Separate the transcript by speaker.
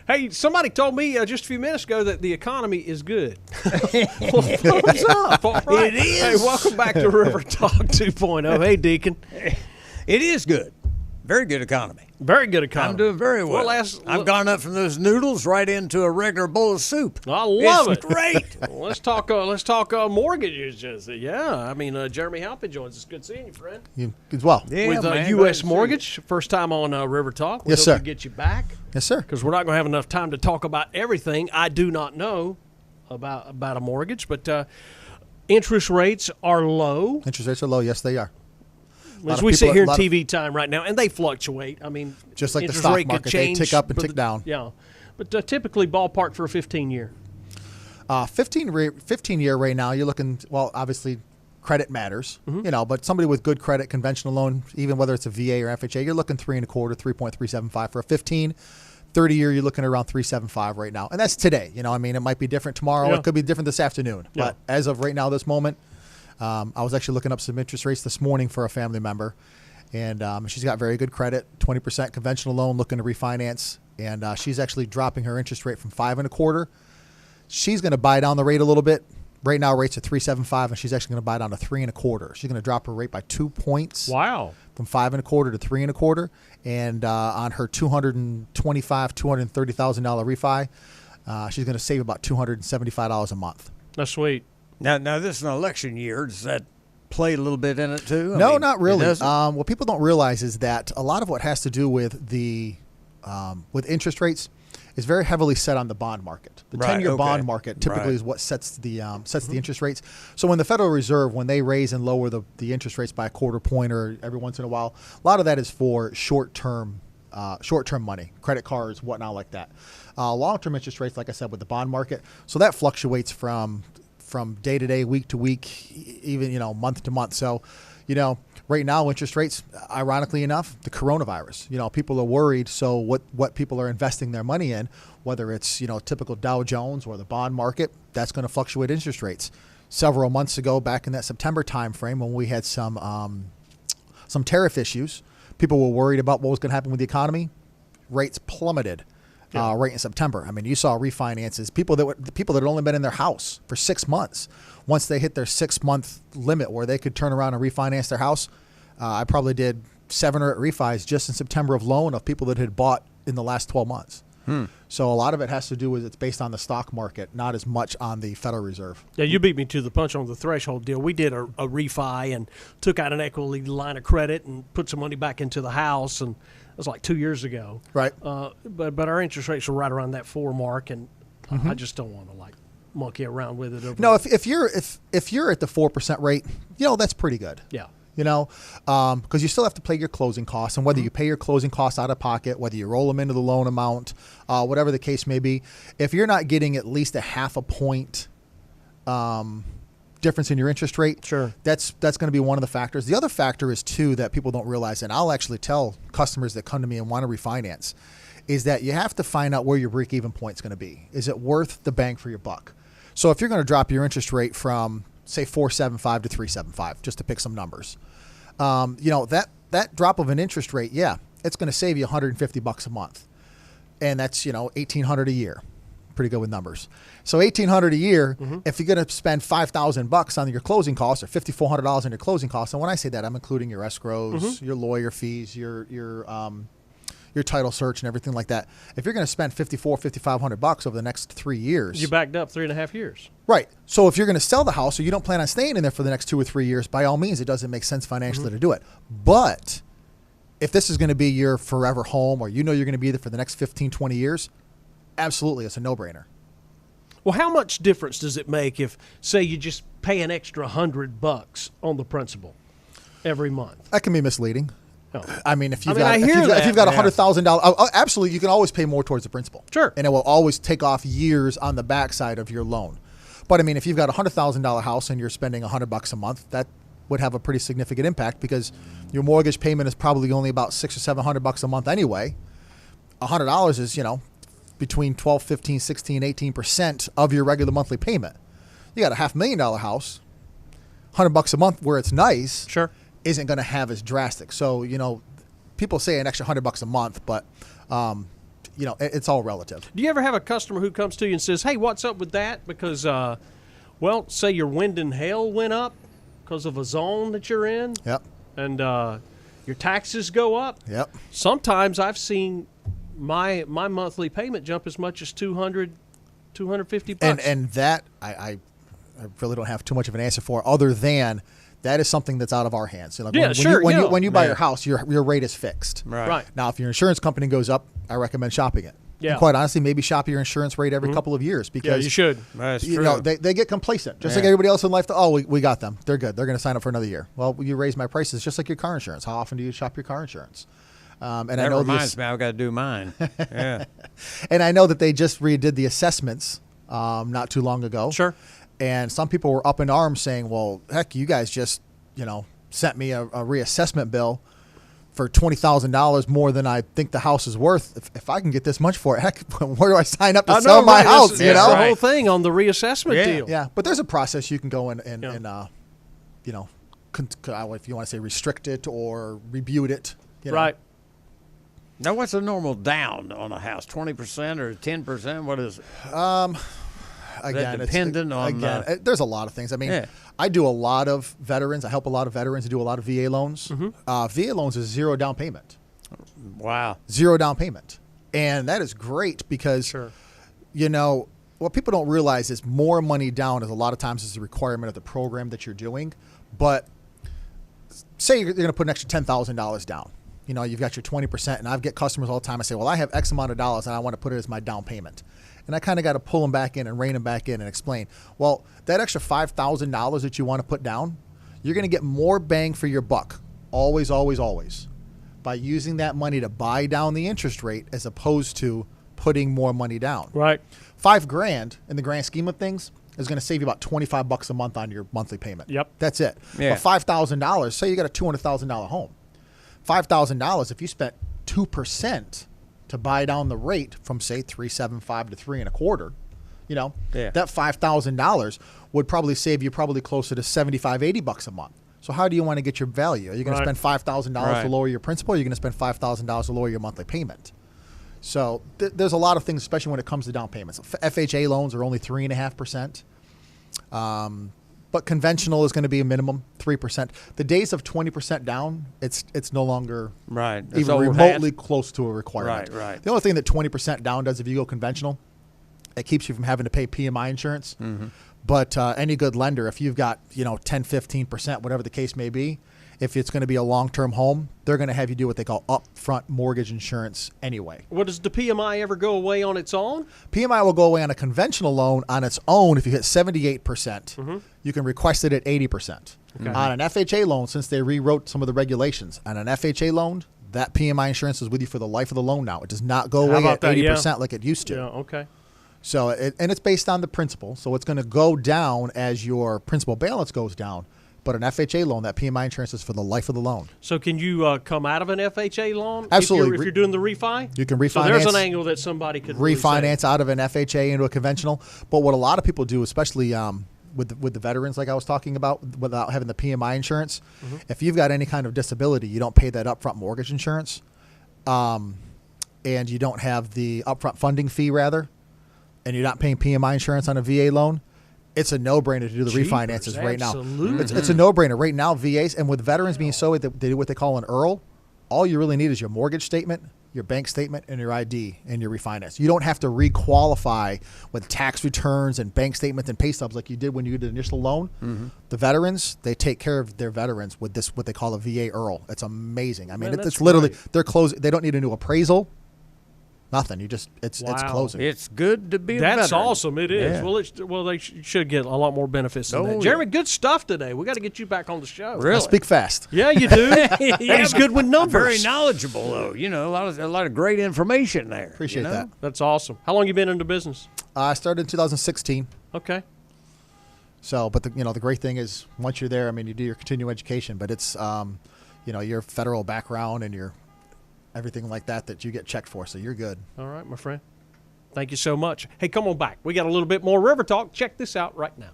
Speaker 1: Hey, somebody told me just a few minutes ago that the economy is good. Well, thumbs up. All right.
Speaker 2: It is.
Speaker 1: Hey, welcome back to River Talk 2.0. Hey, Deacon.
Speaker 2: It is good. Very good economy.
Speaker 1: Very good economy.
Speaker 2: I'm doing very well. I've gone up from those noodles right into a regular bowl of soup.
Speaker 1: I love
Speaker 2: it's
Speaker 1: it.
Speaker 2: Great.
Speaker 1: Well, let's talk mortgages. Yeah, I mean, Jeremy Halpin joins us. Good seeing you, friend.
Speaker 3: You as well.
Speaker 2: Yeah,
Speaker 1: With
Speaker 2: man,
Speaker 1: U.S.
Speaker 2: glad to see
Speaker 1: Mortgage, first time on River Talk. We
Speaker 3: Yes,
Speaker 1: hope
Speaker 3: sir.
Speaker 1: to get you back.
Speaker 3: Yes, sir.
Speaker 1: Because we're not going to have enough time to talk about everything. I do not know about a mortgage, but interest rates are low.
Speaker 3: Interest rates are low. Yes, they are.
Speaker 1: As we sit here in TV time right now, and they fluctuate. I mean,
Speaker 3: Just like the
Speaker 1: interest
Speaker 3: stock
Speaker 1: rate could
Speaker 3: market, they
Speaker 1: change,
Speaker 3: tick up and
Speaker 1: but
Speaker 3: tick down.
Speaker 1: Yeah, but typically ballpark for a 15-year.
Speaker 3: 15-year right now, you're looking, well, obviously credit matters, but somebody with good credit, conventional loan, even whether it's a VA or FHA, you're looking 3.25, 3.375 for a 15. 30-year, you're looking around 3.75 right now. And that's today. It might be different tomorrow.
Speaker 1: Yeah.
Speaker 3: It could be different this afternoon.
Speaker 1: Yeah.
Speaker 3: But as of right now, this moment, I was actually looking up some interest rates this morning for a family member. And she's got very good credit, 20% conventional loan, looking to refinance. And she's actually dropping her interest rate from 5.25. She's going to buy down the rate a little bit. Right now, rates are 3.75, and she's actually going to buy down to 3.25. She's going to drop her rate by 2 points.
Speaker 1: Wow.
Speaker 3: From 5.25 to 3.25, and on her $230,000 refi, she's going to save about $275 a month.
Speaker 1: That's sweet.
Speaker 2: Now this is an election year. Does that play a little bit in it too?
Speaker 3: No, not really.
Speaker 2: It doesn't?
Speaker 3: What people don't realize is that a lot of what has to do with with interest rates is very heavily set on the bond market. The
Speaker 2: Right,
Speaker 3: 10-year
Speaker 2: okay.
Speaker 3: bond market typically
Speaker 2: Right.
Speaker 3: is what sets the interest rates. So when the Federal Reserve, when they raise and lower the interest rates by a quarter point or every once in a while, a lot of that is for short-term money, credit cards, whatnot like that. Long-term interest rates, like I said, with the bond market, so that fluctuates from day to day, week to week, even month to month. So, right now interest rates, ironically enough, the coronavirus. People are worried. So what people are investing their money in, whether it's typical Dow Jones or the bond market, that's going to fluctuate interest rates. Several months ago, back in that September timeframe, when we had some tariff issues, people were worried about what was going to happen with the economy. Rates plummeted. Right in September. I mean, you saw refinances. People that had only been in their house for 6 months. Once they hit their 6-month limit where they could turn around and refinance their house, I probably did 7 or 8 refis just in September alone of people that had bought in the last 12 months. So a lot of it has to do with it's based on the stock market, not as much on the Federal Reserve.
Speaker 1: Yeah, you beat me to the punch on the threshold deal. We did a refi and took out an equity line of credit and put some money back into the house, and it was like 2 years ago.
Speaker 3: Right.
Speaker 1: But our interest rates are right around that 4 mark, and I just don't want to monkey around with it.
Speaker 3: No, if you're at the 4% rate, that's pretty good.
Speaker 1: Yeah.
Speaker 3: Because you still have to pay your closing costs, and whether you pay your closing costs out of pocket, whether you roll them into the loan amount, whatever the case may be, if you're not getting at least a 0.5 point difference in your interest rate,
Speaker 1: sure,
Speaker 3: that's going to be one of the factors. The other factor is too that people don't realize, and I'll actually tell customers that come to me and want to refinance, is that you have to find out where your break-even point is going to be. Is it worth the bang for your buck? So if you're going to drop your interest rate from say 4.75 to 3.75, just to pick some numbers, that drop of an interest rate, it's going to save you $150 a month, and that's $1,800 a year. Pretty good with numbers. So $1,800 a year. If you're going to spend $5,000 on your closing costs or $5,400 on your closing costs, and when I say that, I'm including your escrows, your lawyer fees, your title search, and everything like that. If you're going to spend $5,500 over the next 3 years,
Speaker 1: you backed up 3.5 years.
Speaker 3: Right. So if you're going to sell the house or you don't plan on staying in there for the next 2 or 3 years, by all means, it doesn't make sense financially to do it. But if this is going to be your forever home, or you're going to be there for the next 15, 20 years, absolutely, it's a no-brainer.
Speaker 1: Well, how much difference does it make if, say, you just pay an extra $100 on the principal every month?
Speaker 3: That can be misleading.
Speaker 1: Oh.
Speaker 3: I mean, if you've
Speaker 1: I
Speaker 3: got $100,000, absolutely, you can always pay more towards the principal.
Speaker 1: Sure.
Speaker 3: And it will always take off years on the backside of your loan. But I mean, if you've got a $100,000 house and you're spending $100 a month, that would have a pretty significant impact because your mortgage payment is probably only about $600 or $700 a month anyway. $100 is, between 12, 15, 16, 18% of your regular monthly payment. You got a $500,000 house, $100 a month where it's nice.
Speaker 1: Sure.
Speaker 3: Isn't going to have as drastic. So, people say an extra $100 a month, but it's all relative.
Speaker 1: Do you ever have a customer who comes to you and says, "Hey, what's up with that?" Because, well, say your wind and hail went up because of a zone that you're in,
Speaker 3: Yep.
Speaker 1: and your taxes go up.
Speaker 3: Yep.
Speaker 1: Sometimes I've seen my monthly payment jump as much as $200, $250.
Speaker 3: And that I really don't have too much of an answer for, other than that is something that's out of our hands. Like when you buy your house, your rate is fixed.
Speaker 1: Right.
Speaker 3: Now, if your insurance company goes up, I recommend shopping it.
Speaker 1: Yeah.
Speaker 3: And quite honestly, maybe shop your insurance rate every couple of years, because
Speaker 1: you should.
Speaker 2: That's
Speaker 3: you
Speaker 2: true.
Speaker 3: know they get complacent, just like everybody else in life. We got them. They're good. They're going to sign up for another year. Well, you raise my prices just like your car insurance. How often do you shop your car insurance? And
Speaker 2: that
Speaker 3: I know
Speaker 2: reminds me, I've got to do mine. Yeah.
Speaker 3: And I know that they just redid the assessments not too long ago.
Speaker 1: Sure.
Speaker 3: And some people were up in arms saying, "Well, heck, you guys just sent me a reassessment bill for $20,000 more than I think the house is worth. If I can get this much for it, heck, where do I sign up to sell my house?"
Speaker 1: That's the whole thing on the reassessment deal.
Speaker 3: Yeah, but there's a process you can go in and if you want to say restrict it or rebuke it.
Speaker 1: Right.
Speaker 2: Now, what's a normal down on a house? 20% or 10%? What is it?
Speaker 3: Again,
Speaker 2: dependent on
Speaker 3: there's a lot of things. I mean, I do a lot of veterans. I help a lot of veterans and do a lot of VA loans. VA loans is 0 down payment.
Speaker 2: Wow.
Speaker 3: 0 down payment. And that is great because, what people don't realize is more money down is a lot of times is a requirement of the program that you're doing. But say you're going to put an extra $10,000 down. You've got your 20%, and I get customers all the time. I say, well, I have X amount of dollars, and I want to put it as my down payment. And I kind of got to pull them back in and rein them back in and explain, well, that extra $5,000 that you want to put down, you're going to get more bang for your buck, always, always, always, by using that money to buy down the interest rate as opposed to putting more money down.
Speaker 1: Right.
Speaker 3: $5,000 in the grand scheme of things is going to save you about $25 a month on your monthly payment.
Speaker 1: Yep.
Speaker 3: That's it.
Speaker 2: Yeah.
Speaker 3: But $5,000, say you got a $200,000 home. $5,000, if you spent 2% to buy down the rate from, say, 3.75 to 3.25, that $5,000 would probably save you closer to $75-$80 a month. So how do you want to get your value? Are you going to spend $5,000 to lower your principal, or are you going to spend $5,000 to lower your monthly payment? So there's a lot of things, especially when it comes to down payments. FHA loans are only 3.5%. But conventional is going to be a minimum 3%. The days of 20% down, it's no longer even remotely close to a requirement.
Speaker 2: Right.
Speaker 3: The only thing that 20% down does, if you go conventional, it keeps you from having to pay PMI insurance. But any good lender, if you've got 10, 15%, whatever the case may be, if it's going to be a long-term home, they're going to have you do what they call upfront mortgage insurance anyway.
Speaker 1: What, does the PMI ever go away on its own?
Speaker 3: PMI will go away on a conventional loan on its own if you hit 78%. You can request it at 80%.
Speaker 1: Okay.
Speaker 3: On an FHA loan, since they rewrote some of the regulations, on an FHA loan, that PMI insurance is with you for the life of the loan now. It does not go away at 80% like it used to.
Speaker 1: Yeah, okay.
Speaker 3: So, and it's based on the principal. So it's going to go down as your principal balance goes down. But an FHA loan, that PMI insurance is for the life of the loan.
Speaker 1: So can you come out of an FHA loan?
Speaker 3: Absolutely.
Speaker 1: If you're doing the refi?
Speaker 3: You can refinance.
Speaker 1: So there's an angle that somebody could
Speaker 3: refinance out of an FHA into a conventional. But what a lot of people do, especially with the veterans like I was talking about, without having the PMI insurance, if you've got any kind of disability, you don't pay that upfront mortgage insurance, and you don't have the upfront funding fee, rather, and you're not paying PMI insurance on a VA loan, it's a no-brainer to do the refinances right now. It's a no-brainer. Right now, VAs, and with veterans being so, they do what they call an IRL. All you really need is your mortgage statement, your bank statement, and your ID, and your refinance. You don't have to re-qualify with tax returns and bank statements and pay stubs like you did when you did the initial loan. The veterans, they take care of their veterans with this, what they call a VA IRL. It's amazing. I mean, it's literally, they're closing. They don't need a new appraisal. Nothing. It's closing.
Speaker 2: It's good to be a
Speaker 1: That's
Speaker 2: veteran.
Speaker 1: awesome. It is.
Speaker 2: Yeah.
Speaker 1: Well, they should get a lot more benefits than that. Jeremy, good stuff today. We got to get you back on the show.
Speaker 2: Really?
Speaker 3: I speak fast.
Speaker 1: Yeah, you do. And he's good with numbers.
Speaker 2: Very knowledgeable, though. A lot of great information there.
Speaker 3: Appreciate that.
Speaker 1: That's awesome. How long you been into business?
Speaker 3: I started in 2016.
Speaker 1: Okay.
Speaker 3: So, but the great thing is once you're there, I mean, you do your continuing education, but it's your federal background and your everything like that you get checked for, so you're good.
Speaker 1: All right, my friend. Thank you so much. Hey, come on back. We got a little bit more River Talk. Check this out right now.